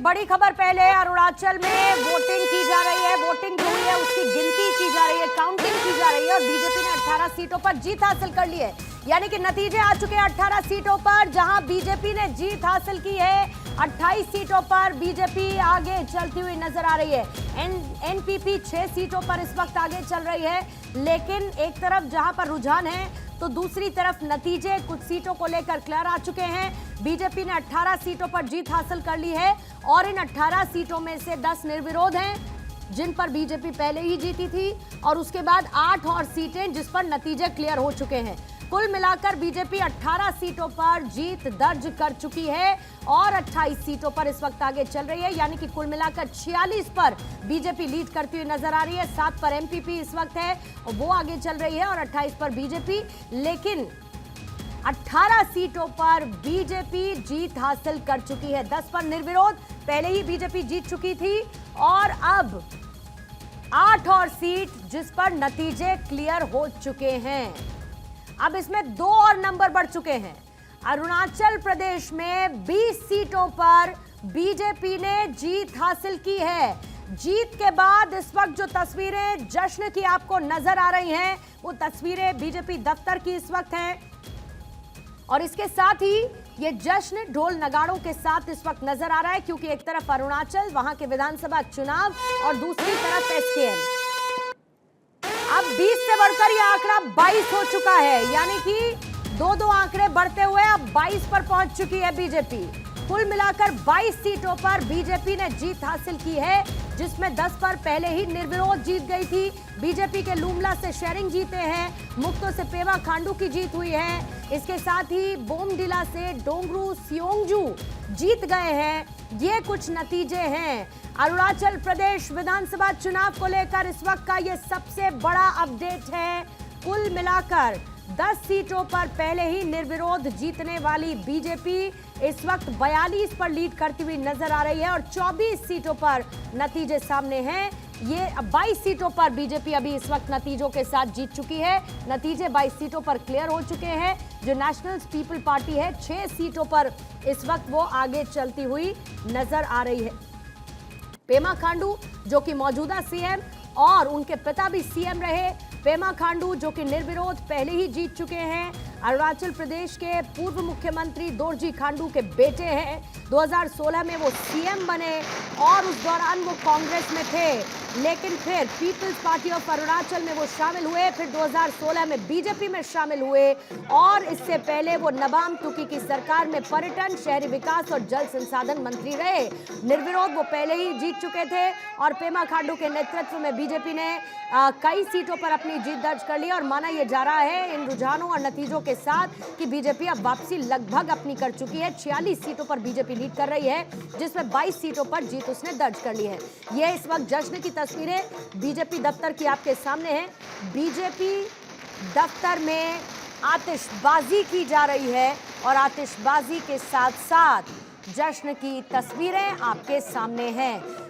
बड़ी खबर पहले अरुणाचल में वोटिंग की जा रही है। वोटिंग जो हुई है उसकी गिनती की जा रही है, काउंटिंग की जा रही है और बीजेपी ने 18 सीटों पर जीत हासिल कर ली है। यानी कि नतीजे आ चुके हैं 18 सीटों पर, जहां बीजेपी ने जीत हासिल की है। 28 सीटों पर बीजेपी आगे चलती हुई नजर आ रही है। एनपीपी 6 सीटों पर इस वक्त आगे चल रही है, लेकिन एक तरफ जहां पर रुझान है तो दूसरी तरफ नतीजे कुछ सीटों को लेकर क्लियर आ चुके हैं। बीजेपी ने 18 सीटों पर जीत हासिल कर ली है और इन 18 सीटों में से 10 निर्विरोध हैं, जिन पर बीजेपी पहले ही जीती थी, और उसके बाद 8 और सीटें जिस पर नतीजे क्लियर हो चुके हैं। कुल मिलाकर बीजेपी 18 सीटों पर जीत दर्ज कर चुकी है और 28 सीटों पर इस वक्त आगे चल रही है। यानी कि कुल मिलाकर 46 पर बीजेपी लीड करती हुई नजर आ रही है। 7 पर एमपीपी इस वक्त है, वो आगे चल रही है, और 28 पर बीजेपी। लेकिन 18 सीटों पर बीजेपी जीत हासिल कर चुकी है। 10 पर निर्विरोध, पहले ही बीजेपी जीत चुकी थी, और अब 8 और सीट जिस पर नतीजे क्लियर हो चुके हैं। अब इसमें 2 और नंबर बढ़ चुके हैं। अरुणाचल प्रदेश में 20 सीटों पर बीजेपी ने जीत हासिल की है। जीत के बाद इस वक्त जो तस्वीरें जश्न की आपको नजर आ रही हैं, वो तस्वीरें बीजेपी दफ्तर की इस वक्त हैं, और इसके साथ ही ये जश्न ढोल नगाड़ों के साथ इस वक्त नजर आ रहा है, क्योंकि एक तरफ अरुणाचल, वहां के विधानसभा चुनाव, और दूसरी तरफ एसकेएम। अब 20 से बढ़कर यह आंकड़ा 22 हो चुका है, यानी कि 2-2 आंकड़े बढ़ते हुए अब 22 पर पहुंच चुकी है बीजेपी। कुल मिलाकर 22 सीटों पर बीजेपी ने जीत हासिल की है, जिसमें 10 पर पहले ही निर्विरोध जीत गई थी। बीजेपी के लुमला से शेरिंग जीते हैं, मुक्तो से पेमा खांडू की जीत हुई है, इसके साथ ही बोमडिला से डोंगरू सियोंगजू जीत गए हैं। ये कुछ नतीजे हैं अरुणाचल प्रदेश विधानसभा चुनाव को लेकर इस वक्त का ये सबसे बड़ा अपडेट है। कुल मिलाकर 10 सीटों पर पहले ही निर्विरोध जीतने वाली बीजेपी इस वक्त 42 पर लीड करती हुई नजर आ रही है, और 24 सीटों पर नतीजे सामने हैं। ये 22 सीटों पर बीजेपी अभी इस वक्त नतीजों के साथ जीत चुकी है। नतीजे 22 सीटों पर क्लियर हो चुके हैं। जो नेशनल पीपल पार्टी है, 6 सीटों पर इस वक्त वो आगे चलती हुई नजर आ रही है। पेमा खांडू जो कि मौजूदा सीएम और उनके पिता भी सीएम रहे, पेमा खांडू जो कि निर्विरोध पहले ही जीत चुके हैं। अरुणाचल प्रदेश के पूर्व मुख्यमंत्री दोरजी खांडू के बेटे हैं। 2016 में वो सीएम बने और उस दौरान वो कांग्रेस में थे, लेकिन फिर पीपल्स पार्टी ऑफ अरुणाचल में वो शामिल हुए, फिर 2016 में बीजेपी में शामिल हुए, और इससे पहले वो नबाम तुकी की सरकार में पर्यटन, शहरी विकास और जल संसाधन मंत्री रहे। निर्विरोध वो पहले ही जीत चुके थे, और पेमा खांडू के नेतृत्व में बीजेपी ने कई सीटों पर अपनी जीत दर्ज कर ली, और माना यह जा रहा है इन रुझानों और नतीजों के साथ कि बीजेपी अब वापसी लगभग अपनी कर चुकी है। 46 सीटों पर बीजेपी लीड कर रही है, जिसमें 22 सीटों पर जीत उसने दर्ज कर ली है। यह इस वक्त जश्न की तस्वीरें बीजेपी दफ्तर की आपके सामने हैं। बीजेपी दफ्तर में आतिशबाजी की जा रही है, और आतिशबाजी के साथ साथ जश्न की तस्वीरें आपके सामने हैं।